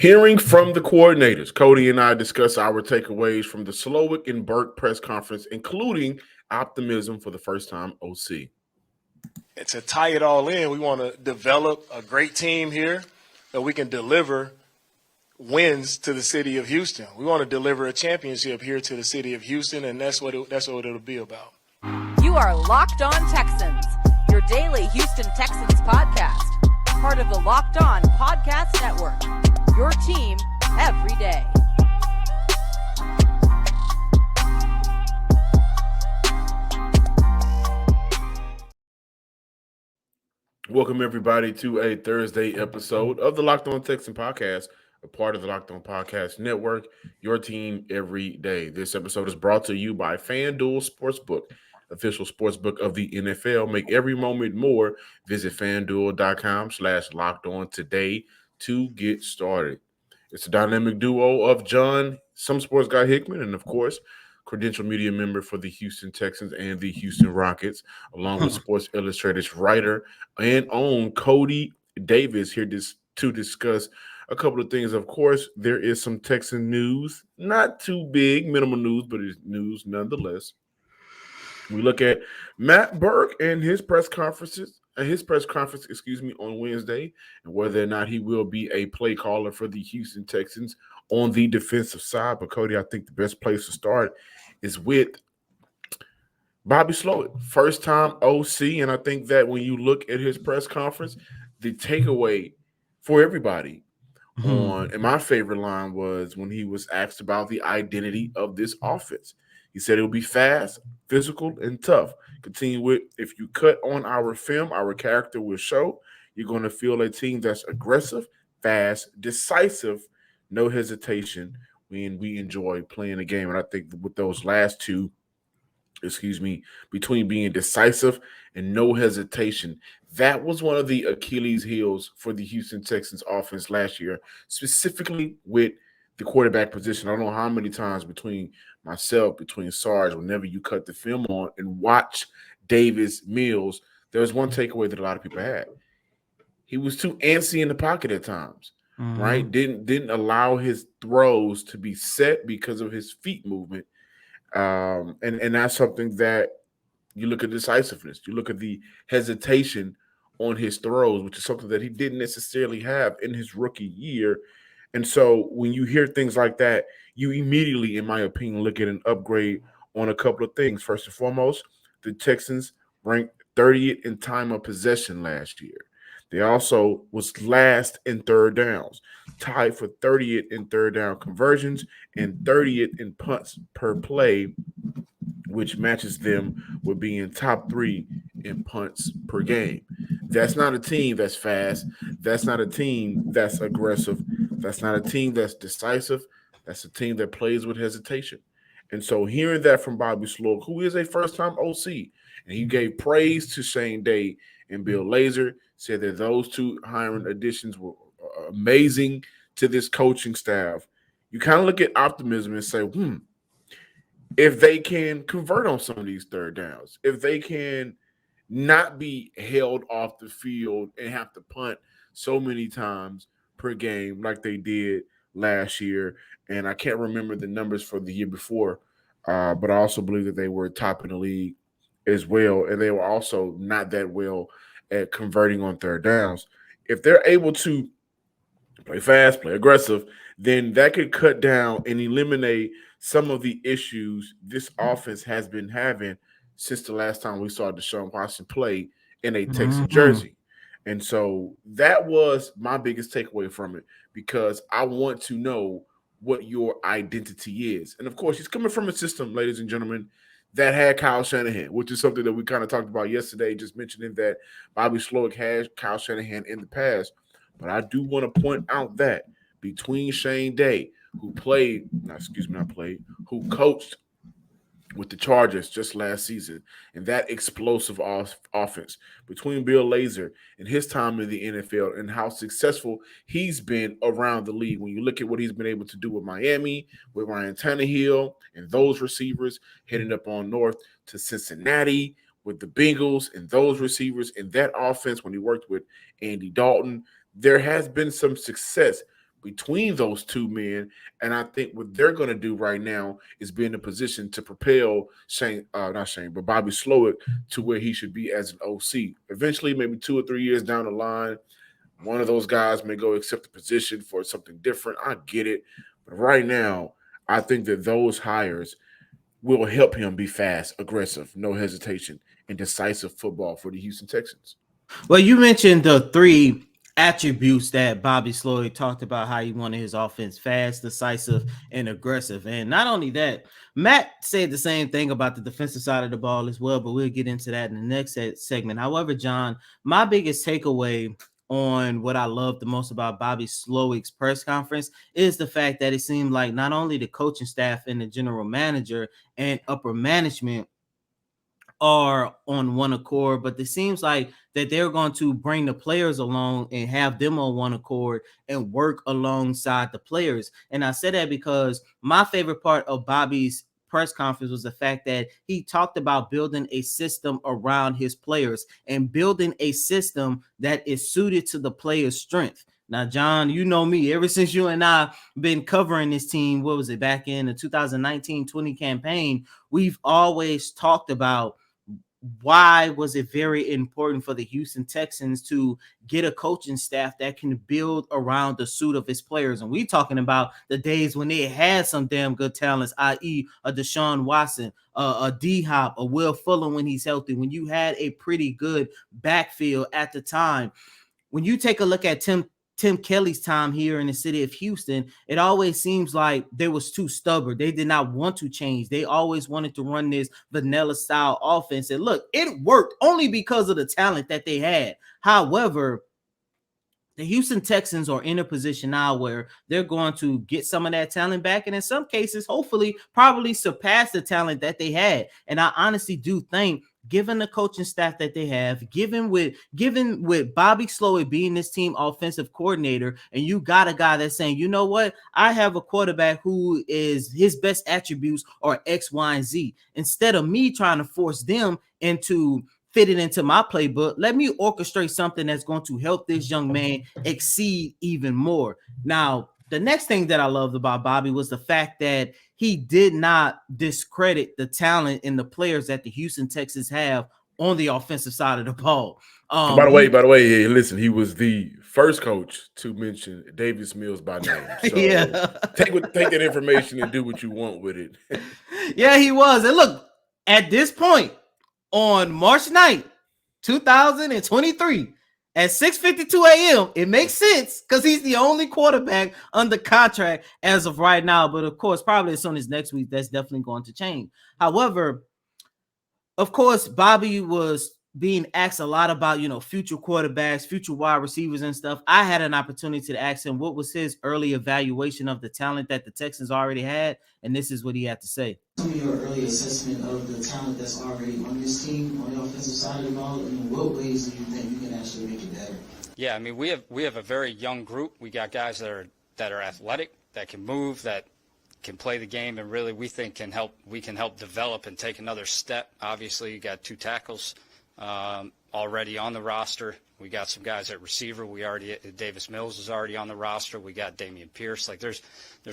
Hearing from the coordinators, Cody and I discuss our takeaways from the Slowick and Burke press conference, including optimism for the first time OC. And to tie it all in, we want to develop a great team here that we can deliver wins to the city of Houston. We want to deliver a championship here to the city of Houston, and that's what it'll be about. You are Locked On Texans, your daily Houston Texans podcast, part of the Locked On Podcast Network, your team every day. Welcome, everybody, to a Thursday episode of the Locked On Texans podcast, a part of the Locked On Podcast Network, your team every day. This episode is brought to you by FanDuel Sportsbook, official sportsbook of the NFL. Make every moment more. Visit FanDuel.com/LockedOn today to get started. It's a dynamic duo of John, some sports guy Hickman, and of course, credential media member for the Houston Texans and the Houston Rockets, along with Sports Illustrated's writer and own Cody Davis here to discuss a couple of things. Of course, there is some Texan news, not too big, minimal news, but it's news nonetheless. We look at Matt Burke and his press conference, on Wednesday, and whether or not he will be a play caller for the Houston Texans on the defensive side. But Cody, I think the best place to start is with Bobby Slowick, first time OC, and I think that when you look at his press conference, the takeaway for everybody and my favorite line was when he was asked about the identity of this offense. He said it will be fast, physical, and tough. Continue with, if you cut on our film, our character will show. You're going to feel a team that's aggressive, fast, decisive, no hesitation when we enjoy playing the game. And I think with those last two, between being decisive and no hesitation, that was one of the Achilles heels for the Houston Texans offense last year, specifically with the quarterback position. I don't know how many times between Sarge, whenever you cut the film on and watch Davis Mills, there was one takeaway that a lot of people had. He was too antsy in the pocket at times, right? Didn't allow his throws to be set because of his feet movement. And that's something that you look at decisiveness. You look at the hesitation on his throws, which is something that he didn't necessarily have in his rookie year. And so when you hear things like that, you immediately, in my opinion, look at an upgrade on a couple of things. First and foremost, the Texans ranked 30th in time of possession last year. They also was last in third downs, tied for 30th in third down conversions and 30th in punts per play, which matches them with being top 3 in punts per game. That's not a team that's fast. That's not a team that's aggressive. That's not a team that's decisive. That's a team that plays with hesitation. And so hearing that from Bobby Slowick, who is a first-time OC, and he gave praise to Shane Day and Bill Lazor, said that those two hiring additions were amazing to this coaching staff. You kind of look at optimism and say, if they can convert on some of these third downs, if they can not be held off the field and have to punt so many times per game like they did last year. And I can't remember the numbers for the year before, but I also believe that they were top in the league as well. And they were also not that well at converting on third downs. If they're able to play fast, play aggressive, then that could cut down and eliminate some of the issues this offense has been having since the last time we saw Deshaun Watson play in a Texan jersey. And so that was my biggest takeaway from it, because I want to know what your identity is. And, of course, he's coming from a system, ladies and gentlemen, that had Kyle Shanahan, which is something that we kind of talked about yesterday, just mentioning that Bobby Slowick had Kyle Shanahan in the past. But I do want to point out that between Shane Day, who coached with the Chargers just last season, and that explosive offense, between Bill Lazor and his time in the NFL and how successful he's been around the league. When you look at what he's been able to do with Miami, with Ryan Tannehill and those receivers, heading up on north to Cincinnati with the Bengals and those receivers and that offense when he worked with Andy Dalton, there has been some success. between those two men. And I think what they're going to do right now is be in a position to propel not Shane, but Bobby Slowick to where he should be as an OC. Eventually, maybe 2 or 3 years down the line, one of those guys may go accept the position for something different. I get it. But right now, I think that those hires will help him be fast, aggressive, no hesitation, and decisive football for the Houston Texans. Well, you mentioned the three attributes that Bobby Sloyd talked about how he wanted his offense: fast, decisive, and aggressive. And not only that, Matt said the same thing about the defensive side of the ball as well, but we'll get into that in the next segment. However, John, my biggest takeaway on what I love the most about Bobby Slowick's press conference is the fact that it seemed like not only the coaching staff and the general manager and upper management are on one accord, but it seems like that they're going to bring the players along and have them on one accord and work alongside the players. And I said that because my favorite part of Bobby's press conference was the fact that he talked about building a system around his players and building a system that is suited to the players' strength. Now, John, you know me, ever since you and I been covering this team, what was it, back in the 2019-20 campaign, we've always talked about why was it very important for the Houston Texans to get a coaching staff that can build around the suit of his players. And we talking about the days when they had some damn good talents, i.e. a Deshaun Watson, a D-Hop, a Will Fuller when he's healthy, when you had a pretty good backfield at the time. When you take a look at Tim Kelly's time here in the city of Houston, it always seems like they was too stubborn. They did not want to change. They always wanted to run this vanilla style offense. And look, it worked only because of the talent that they had. However, the Houston Texans are in a position now where they're going to get some of that talent back, and in some cases, hopefully, probably surpass the talent that they had. And I honestly do think, given the coaching staff that they have, given with Bobby Slowick being this team offensive coordinator, and you got a guy that's saying, you know what, I have a quarterback who is his best attributes are X, Y, and Z. Instead of me trying to force them into fit it into my playbook, let me orchestrate something that's going to help this young man exceed even more. Now, the next thing that I loved about Bobby was the fact that he did not discredit the talent and the players that the Houston Texans have on the offensive side of the ball. By the way, hey, listen, he was the first coach to mention Davis Mills by name. So yeah. take that information and do what you want with it. Yeah, he was. And look, at this point, on March 9th, 2023, at 6:52 a.m., it makes sense because he's the only quarterback under contract as of right now. But of course, probably as soon as next week, that's definitely going to change. However, of course, Bobby was being asked a lot about, future quarterbacks, future wide receivers and stuff. I had an opportunity to ask him what was his early evaluation of the talent that the Texans already had, and this is what he had to say. Tell me your early assessment of the talent that's already on this team, on the offensive side of the ball, and in what ways do you think you can actually make it better? Yeah, I mean, we have a very young group. We got guys that are athletic, that can move, that can play the game, and really we think we can help develop and take another step. Obviously, you got 2 tackles already on the roster. We got some guys at receiver. Davis Mills is already on the roster. We got Damian Pierce. Like there's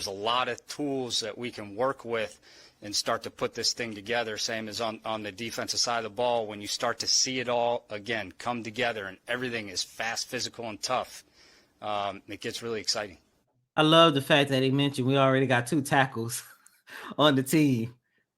a lot of tools that we can work with and start to put this thing together. Same as on the defensive side of the ball, when you start to see it all again come together and everything is fast, physical, and tough, it gets really exciting. I love the fact that he mentioned we already got 2 tackles on the team.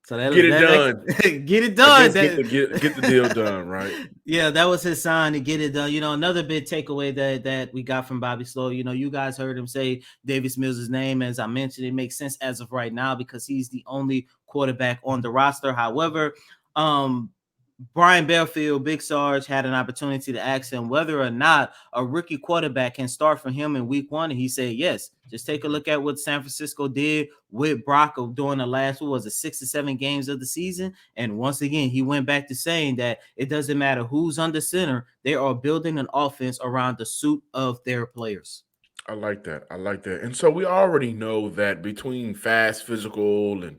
So Get it done. Get it done. Get the deal done, right? Yeah, that was his sign to get it done. Another big takeaway that we got from Bobby Slow, you guys heard him say Davis Mills' name. As I mentioned, it makes sense as of right now because he's the only quarterback on the roster. However, Brian Belfield, Big Sarge, had an opportunity to ask him whether or not a rookie quarterback can start for him in week 1. And he said, yes. Just take a look at what San Francisco did with Brock during the last, 6 or 7 games of the season. And once again, he went back to saying that it doesn't matter who's under center. They are building an offense around the suit of their players. I like that. And so we already know that between fast, physical, and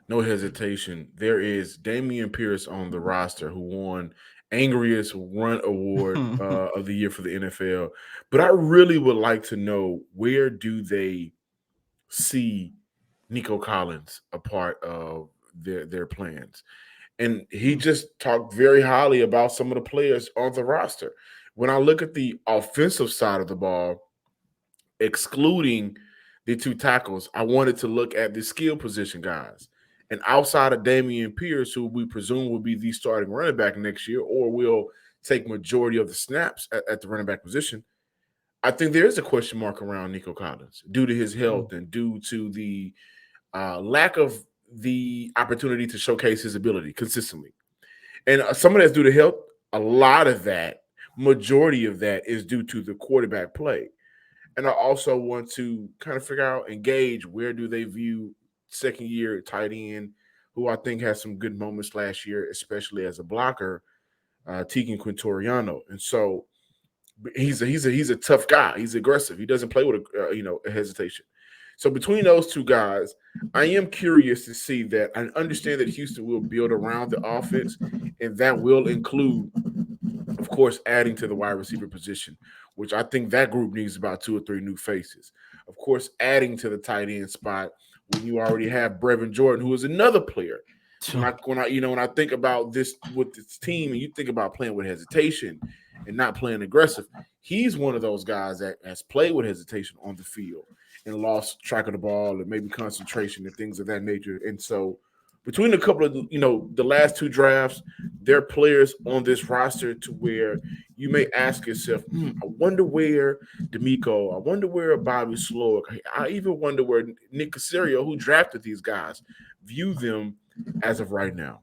no hesitation, there is Damian Pierce on the roster who won angriest run award of the year for the NFL. But I really would like to know, where do they see Nico Collins a part of their plans? And he just talked very highly about some of the players on the roster. When I look at the offensive side of the ball, excluding the two tackles, I wanted to look at the skill position guys. And outside of Damian Pierce, who we presume will be the starting running back next year, or will take majority of the snaps at the running back position, I think there is a question mark around Nico Collins due to his health and due to the lack of the opportunity to showcase his ability consistently. And some of that's due to health. A lot of that, majority of that, is due to the quarterback play. And I also want to kind of figure out and gauge, where do they view second year tight end, who I think has some good moments last year, especially as a blocker, Tegan Quintoriano. And so he's a tough guy. He's aggressive. He doesn't play with a hesitation. So between those two guys, I am curious to see that. I understand that Houston will build around the offense, and that will include, of course, adding to the wide receiver position, which I think that group needs about 2 or 3 new faces. Of course, adding to the tight end spot when you already have Brevin Jordan, who is another player. When I think about this with this team, and you think about playing with hesitation and not playing aggressive, he's one of those guys that has played with hesitation on the field and lost track of the ball and maybe concentration and things of that nature. And so between a couple of, the last 2 drafts, there are players on this roster to where you may ask yourself, I wonder where D'Amico, I wonder where Bobby Slowick, I even wonder where Nick Caserio, who drafted these guys, view them as of right now.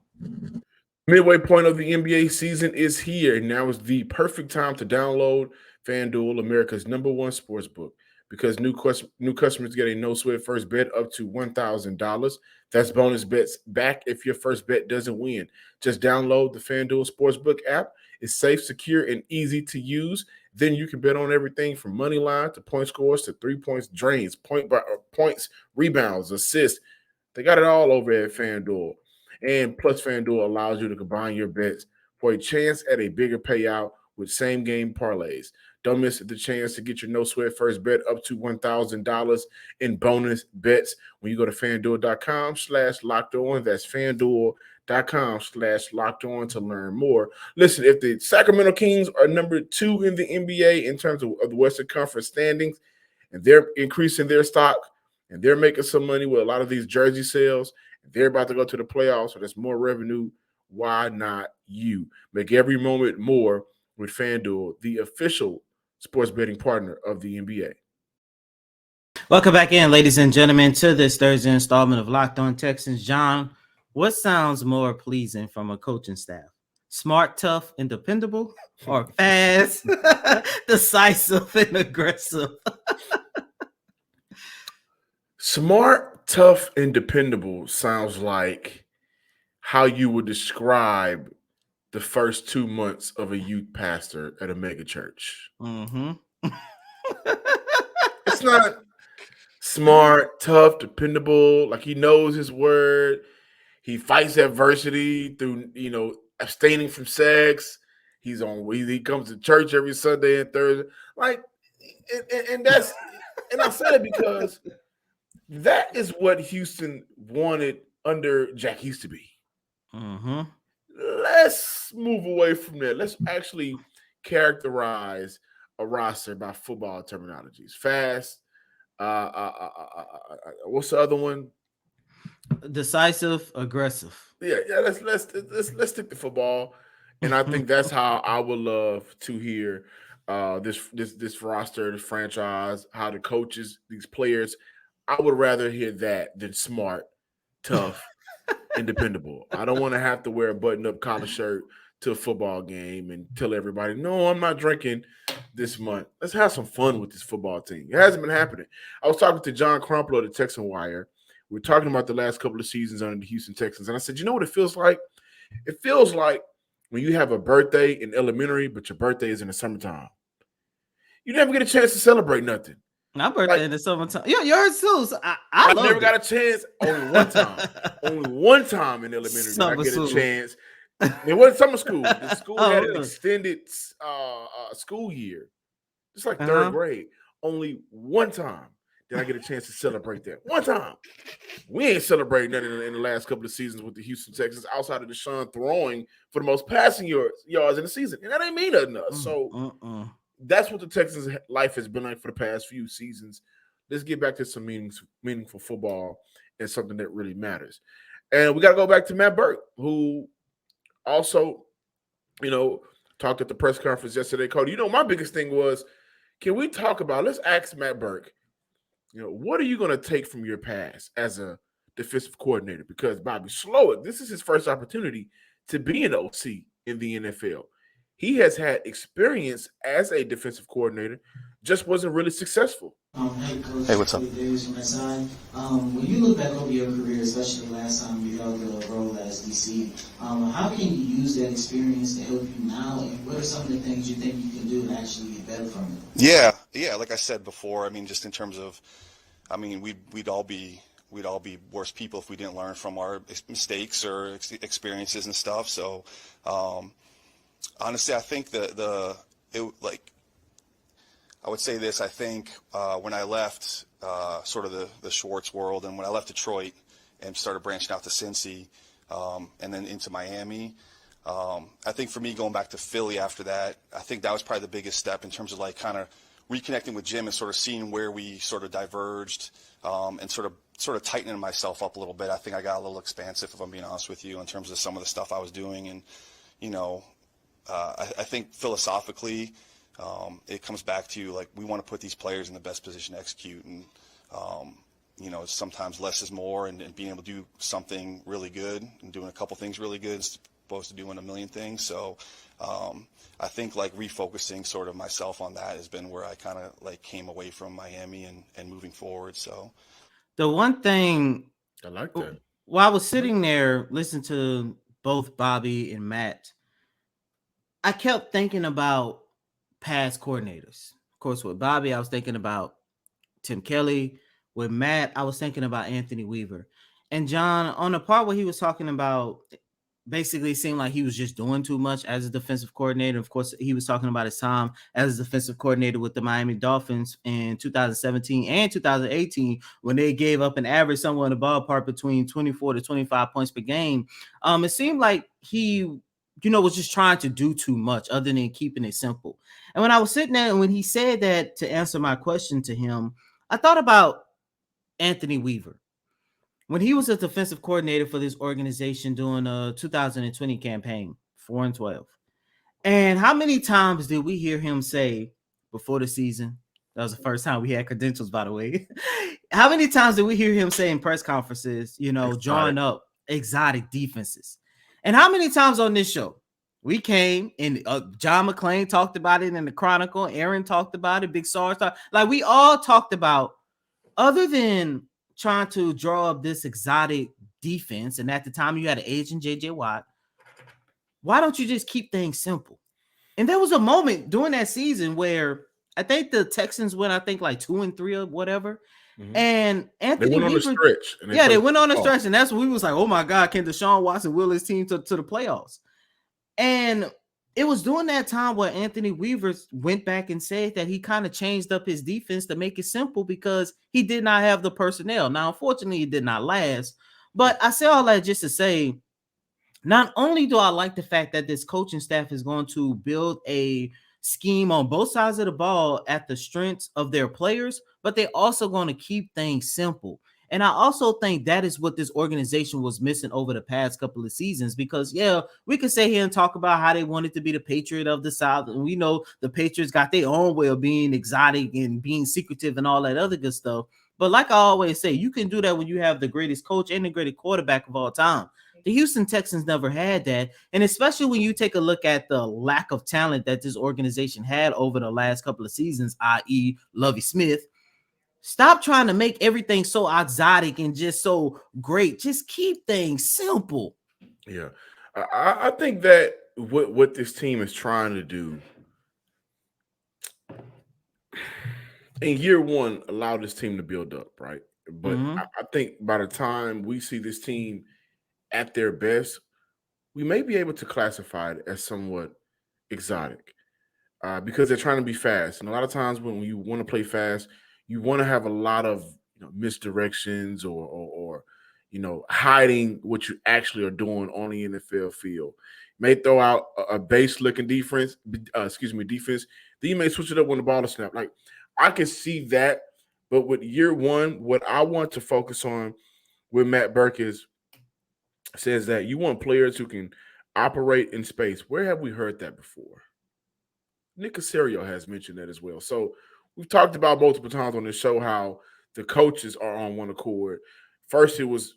Midway point of the NBA season is here, and now is the perfect time to download FanDuel, America's #1 sports book, because new customers get a no-sweat first bet up to $1,000. That's bonus bets back if your first bet doesn't win. Just download the FanDuel Sportsbook app. It's safe, secure, and easy to use. Then you can bet on everything from money line to point scores to 3-point drains, points, rebounds, assists. They got it all over at FanDuel. And plus, FanDuel allows you to combine your bets for a chance at a bigger payout with same-game parlays. Don't miss the chance to get your no-sweat first bet up to $1,000 in bonus bets when you go to FanDuel.com/LockedOn. That's FanDuel.com/LockedOn to learn more. Listen, if the Sacramento Kings are number 2 in the NBA in terms of the Western Conference standings, and they're increasing their stock, and they're making some money with a lot of these jersey sales, and they're about to go to the playoffs, so there's more revenue, why not you? Make every moment more with FanDuel, the official sports betting partner of the NBA. Welcome back in, ladies and gentlemen, to this Thursday installment of Locked On Texans. John, what sounds more pleasing from a coaching staff? Smart, tough, and dependable, or fast, decisive, and aggressive? Smart, tough, and dependable sounds like how you would describe the first 2 months of a youth pastor at a mega church. Mm-hmm. It's not smart, tough, dependable. Like, he knows his word. He fights adversity through, abstaining from sex. He comes to church every Sunday and Thursday. Like, and that's, and I said it because that is what Houston wanted under Jack Easterby. Mm-hmm. Let's move away from that. Let's actually characterize a roster by football terminologies. Fast. What's the other one? Decisive, aggressive. Yeah. Let's stick to football, and I think that's how I would love to hear this roster, this franchise, how the coaches, these players. I would rather hear that than smart, tough, and dependable. I don't want to have to wear a button-up collar shirt to a football game and tell everybody, no, I'm not drinking this month. Let's have some fun with this football team. It hasn't been happening. I was talking to John Crumpler of the Texan Wire. We were talking about the last couple of seasons under the Houston Texans, and I said, you know what it feels like? It feels like when you have a birthday in elementary, but your birthday is in the summertime. You never get a chance to celebrate nothing. My birthday in the summertime. Yours too. So I never got a chance. Only one time. Only one time in elementary did I get a chance It wasn't summer school. The school Oh, had an really? extended school year. It's like third Uh-huh. grade. Only one time did I get a chance to celebrate that. One time. We ain't celebrating nothing in the last couple of seasons with the Houston Texans outside of Deshaun throwing for the most passing yards in the season. And that ain't mean nothing to us. So that's what the Texans' life has been like for the past few seasons. Let's get back to some meaningful football and something that really matters. And we got to go back to Matt Burke, who also, talked at the press conference yesterday. Cody, my biggest thing was, can we talk about, let's ask Matt Burke, what are you going to take from your past as a defensive coordinator? Because Bobby Slowick, this is his first opportunity to be an OC in the NFL. He has had experience as a defensive coordinator, just wasn't really successful. Hey, what's up? When you look back over your career, especially the last time you held the role as DC, how can you use that experience to help you now? And what are some of the things you think you can do to actually get better from it? Yeah. Like I said before, I mean, just in terms of, we'd all be worse people if we didn't learn from our mistakes or experiences and stuff. So, honestly, I think I would say this. I think when I left sort of the Schwartz world, and when I left Detroit and started branching out to Cincy, and then into Miami, I think for me going back to Philly after that, I think that was probably the biggest step in terms of like kind of reconnecting with Jim and sort of seeing where we sort of diverged, and sort of tightening myself up a little bit. I think I got a little expansive, if I'm being honest with you, in terms of some of the stuff I was doing. And I think philosophically, it comes back to like we want to put these players in the best position to execute, and sometimes less is more, and being able to do something really good and doing a couple things really good as opposed to doing a million things. So I think like refocusing sort of myself on that has been where I kind of like came away from Miami and moving forward. So the one thing I like that. while I was sitting there listening to both Bobby and Matt, I kept thinking about past coordinators. Of course, with Bobby, I was thinking about Tim Kelly. With Matt, I was thinking about Anthony Weaver. And John, on the part where he was talking about basically it seemed like he was just doing too much as a defensive coordinator. Of course, he was talking about his time as a defensive coordinator with the Miami Dolphins in 2017 and 2018 when they gave up an average somewhere in the ballpark between 24 to 25 points per game. It seemed like he was just trying to do too much other than keeping it simple. And when I was sitting there and when he said that to answer my question to him, I thought about Anthony Weaver. When he was a defensive coordinator for this organization during a 2020 campaign, 4-12. And how many times did we hear him say before the season? That was the first time we had credentials, by the way. How many times did we hear him say in press conferences, drawing up exotic defenses? And how many times on this show we came and John McClain talked about it in the Chronicle, Aaron talked about it, Big Sarge talked, like we all talked about, other than trying to draw up this exotic defense, and at the time you had an agent JJ Watt, why don't you just keep things simple? And there was a moment during that season where I think the Texans went, like 2-3 or whatever. Mm-hmm. And Anthony they went Weaver, on a stretch. They went on a stretch, and that's when we was like, oh my God, can Deshaun Watson will his team to the playoffs? And it was during that time where Anthony Weaver went back and said that he kind of changed up his defense to make it simple because he did not have the personnel. Now, unfortunately, it did not last. But I say all that just to say, not only do I like the fact that this coaching staff is going to build a scheme on both sides of the ball at the strengths of their players, but they're also going to keep things simple. And I also think that is what this organization was missing over the past couple of seasons, because, we could sit here and talk about how they wanted to be the Patriot of the South. And we know the Patriots got their own way of being exotic and being secretive and all that other good stuff. But like I always say, you can do that when you have the greatest coach and the greatest quarterback of all time. The Houston Texans never had that. And especially when you take a look at the lack of talent that this organization had over the last couple of seasons, i.e. Lovie Smith. Stop trying to make everything so exotic and just so great. Just keep things simple. Yeah. I think that what this team is trying to do in year one, allow this team to build up, right? But I think by the time we see this team at their best, we may be able to classify it as somewhat exotic because they're trying to be fast. And a lot of times when you want to play fast, you want to have a lot of misdirections or hiding what you actually are doing on the NFL field. You may throw out a base looking defense. Then you may switch it up when the ball is snapped. Like I can see that, but with year one, what I want to focus on with Matt Burke says that you want players who can operate in space. Where have we heard that before? Nick Casario has mentioned that as well. So we've talked about multiple times on this show how the coaches are on one accord. First, it was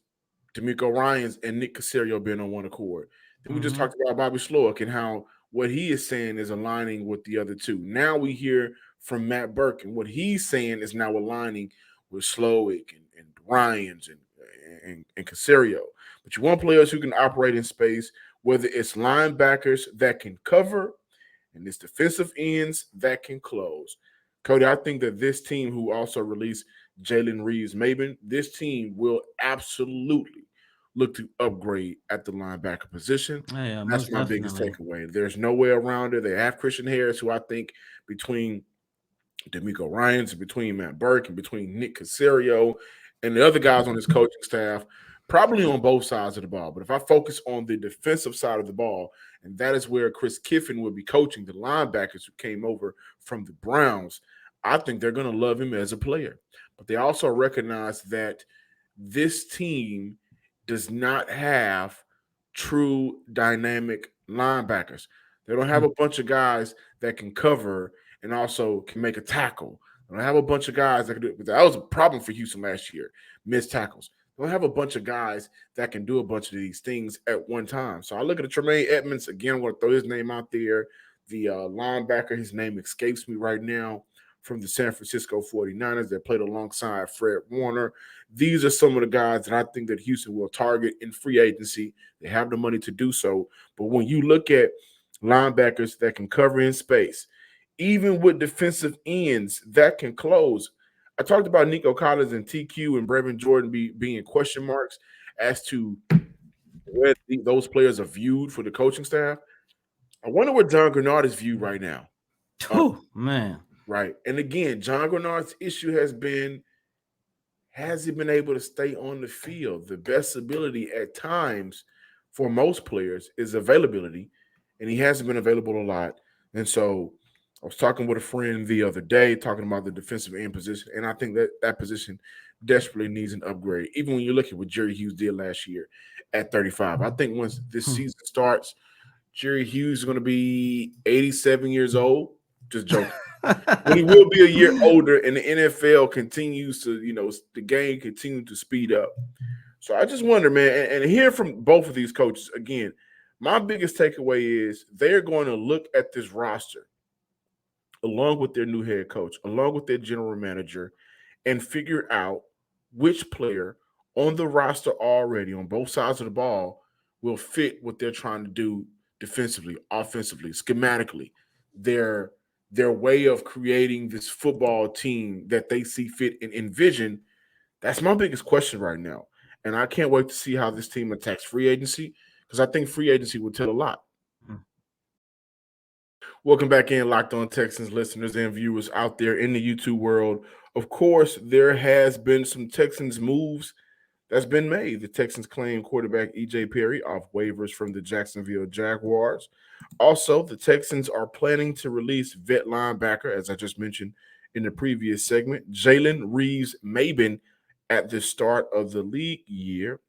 D'Amico Ryans and Nick Casario being on one accord. Then we just talked about Bobby Slowick and how what he is saying is aligning with the other two. Now we hear from Matt Burke, and what he's saying is now aligning with Slowick and Ryans and Casario. But you want players who can operate in space, whether it's linebackers that can cover and it's defensive ends that can close. Cody, I think that this team, who also released Jalen Reeves-Maybin, this team will absolutely look to upgrade at the linebacker position. Yeah, That's most my biggest definitely. takeaway. There's no way around it. They have Christian Harris, who I think between D'Amico Ryans and between Matt Burke and between Nick Casario and the other guys on his coaching staff, probably on both sides of the ball. But if I focus on the defensive side of the ball, and that is where Chris Kiffin will be coaching the linebackers who came over from the Browns, I think they're going to love him as a player. But they also recognize that this team does not have true dynamic linebackers. They don't have a bunch of guys that can cover and also can make a tackle. They don't have a bunch of guys that can do it. That was a problem for Houston last year, missed tackles. They don't have a bunch of guys that can do a bunch of these things at one time. So I look at the Tremaine Edmonds. Again, I'm going to throw his name out there. The linebacker, his name escapes me right now, from the San Francisco 49ers that played alongside Fred Warner. These are some of the guys that I think that Houston will target in free agency. They have the money to do so. But when you look at linebackers that can cover in space, even with defensive ends that can close, I talked about Nico Collins and TQ and Brevin Jordan being question marks as to where those players are viewed for the coaching staff. I wonder where John Grenard is viewed right now. Oh, man. Right. And again, John Grenard's issue has he been able to stay on the field? The best ability at times for most players is availability, and he hasn't been available a lot. And so I was talking with a friend the other day, talking about the defensive end position, and I think that position desperately needs an upgrade. Even when you look at what Jerry Hughes did last year at 35. I think once this season starts, Jerry Hughes is going to be 87 years old. Just joking. But he will be a year older, and the NFL continues to, the game continues to speed up. So I just wonder, man, and hear from both of these coaches again. My biggest takeaway is they're going to look at this roster along with their new head coach, along with their general manager, and figure out which player on the roster already on both sides of the ball will fit what they're trying to do defensively, offensively, schematically. Their way of creating this football team that they see fit and envision. That's my biggest question right now. And I can't wait to see how this team attacks free agency, because I think free agency will tell a lot. Welcome back in, Locked On Texans listeners and viewers out there in the YouTube world. Of course, there has been some Texans moves that's been made. The Texans claim quarterback E.J. Perry off waivers from the Jacksonville Jaguars. Also, the Texans are planning to release vet linebacker, as I just mentioned in the previous segment, Jalen Reeves-Maybin at the start of the league year.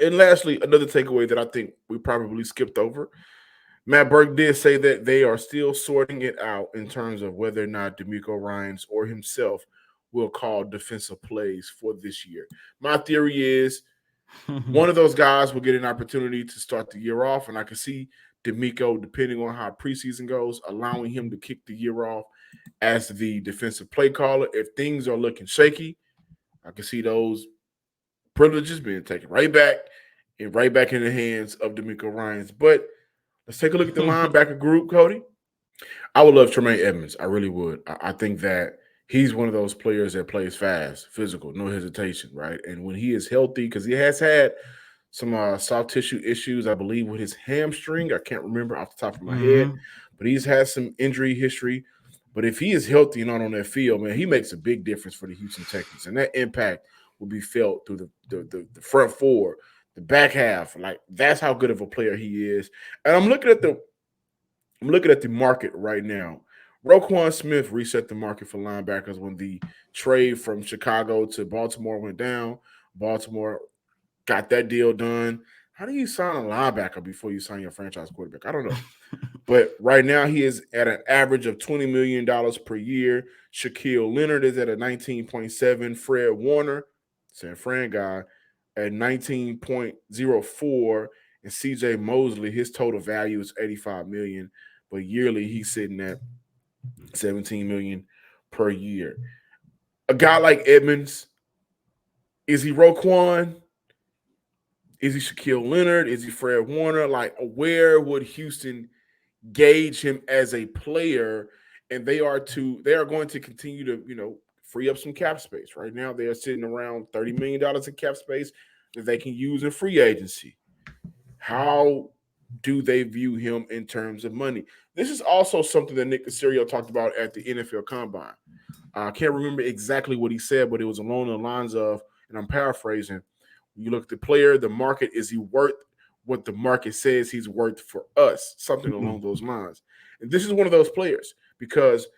And lastly, another takeaway that I think we probably skipped over. Matt Burke did say that they are still sorting it out in terms of whether or not D'Amico Ryans or himself will call defensive plays for this year. My theory is one of those guys will get an opportunity to start the year off, and I can see D'Amico, depending on how preseason goes, allowing him to kick the year off as the defensive play caller. If things are looking shaky, I can see those privileges being taken right back in the hands of D'Amico Ryans. But let's take a look at the linebacker group, Cody. I would love Tremaine Edmonds. I really would. I think that he's one of those players that plays fast, physical, no hesitation, right? And when he is healthy, because he has had some soft tissue issues, I believe, with his hamstring. I can't remember off the top of my head, Mm-hmm. but he's had some injury history. But if he is healthy and not on that field, man, he makes a big difference for the Houston Texans, and that impact will be felt through the front four, the back half. Like that's how good of a player he is. And I'm looking at the market right now. Roquan Smith reset the market for linebackers when the trade from Chicago to Baltimore went down. Baltimore got that deal done. How do you sign a linebacker before you sign your franchise quarterback? I don't know. But right now he is at an average of $20 million per year. Shaquille Leonard is at a 19.7. Fred Warner, San Fran guy, at 19.04. And CJ Mosley, his total value is 85 million, but yearly he's sitting at 17 million per year. A guy like Edmonds, is he Roquan? Is he Shaquille Leonard? Is he Fred Warner? Like, where would Houston gauge him as a player? And they are going to continue to, free up some cap space. Right now, they are sitting around $30 million in cap space that they can use in free agency. How do they view him in terms of money? This is also something that Nick Caserio talked about at the NFL Combine. I can't remember exactly what he said, but it was along the lines of, and I'm paraphrasing, when you look at the player, the market, is he worth what the market says he's worth for us? Something along those lines. And this is one of those players because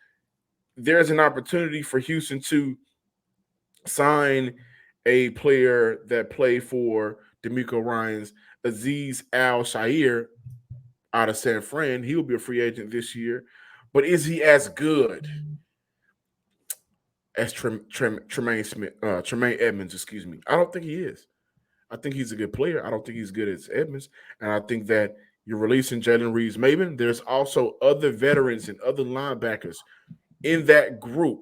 there's an opportunity for Houston to sign a player that played for D'Amico Ryans, Aziz Al-Shaair out of San Fran. He will be a free agent this year. But is he as good as Tremaine Edmonds, excuse me? I don't think he is. I think he's a good player. I don't think he's good as Edmonds. And I think that you're releasing Jalen Reeves-Maybin. There's also other veterans and other linebackers in that group.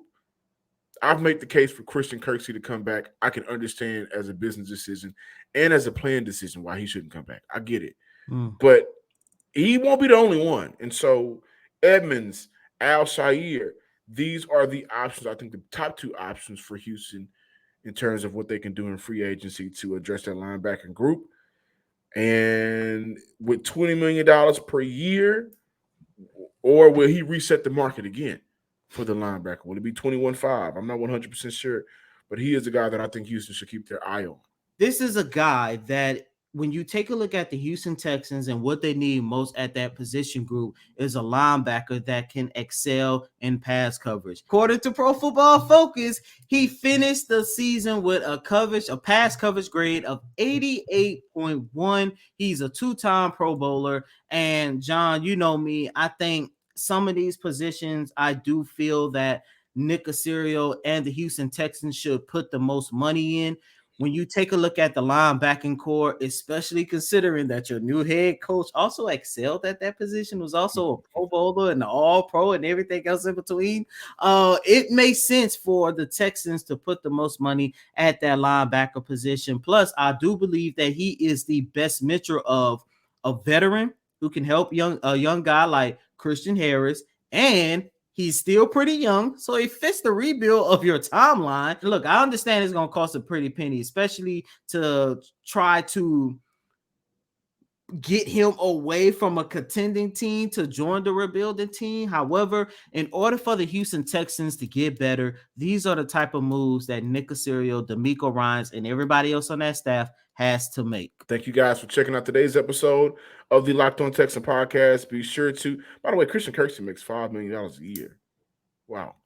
I've made the case for Christian Kirksey to come back. I can understand as a business decision and as a plan decision why he shouldn't come back. I get it. But he won't be the only one. And so Edmonds, Al-Shaair, these are the options. I think the top two options for Houston in terms of what they can do in free agency to address that linebacker group. And with $20 million per year, or will he reset the market again for the linebacker? Will it be 21.5? I'm not 100% sure, but he is a guy that I think Houston should keep their eye on. This is a guy that when you take a look at the Houston Texans and what they need most at that position group is a linebacker that can excel in pass coverage. According to Pro Football Focus, he finished the season with a pass coverage grade of 88.1. He's a two-time Pro Bowler. And John, you know me, I think some of these positions, I do feel that Nick Caserio and the Houston Texans should put the most money in. When you take a look at the linebacking core, especially considering that your new head coach also excelled at that position, was also a Pro Bowler and an All-Pro and everything else in between, it makes sense for the Texans to put the most money at that linebacker position. Plus, I do believe that he is the best mixture of a veteran who can help a young guy like Christian Harris, and he's still pretty young, so he fits the rebuild of your timeline. Look, I understand it's going to cost a pretty penny, especially to try to get him away from a contending team to join the rebuilding team. However, in order for the Houston Texans to get better, these are the type of moves that Nick Caserio, D'Amico Ryans, and everybody else on that staff has to make. Thank you guys for checking out today's episode of the Locked On Texan podcast. Be sure to, by the way, Christian Kirksey makes $5 million a year. Wow.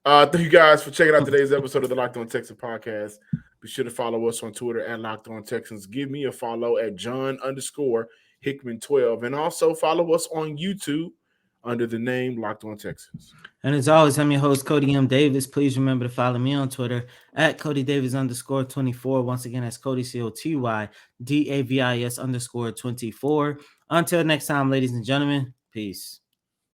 Thank you guys for checking out today's episode of the Locked On Texans podcast. Be sure to follow us on Twitter at Locked On Texans. Give me a follow at John_Hickman12. And also follow us on YouTube under the name Locked On Texans. And as always, I'm your host, Cody M. Davis. Please remember to follow me on Twitter at CodyDavis_24. Once again, that's Cody COTYDAVIS_24. Until next time, ladies and gentlemen, peace.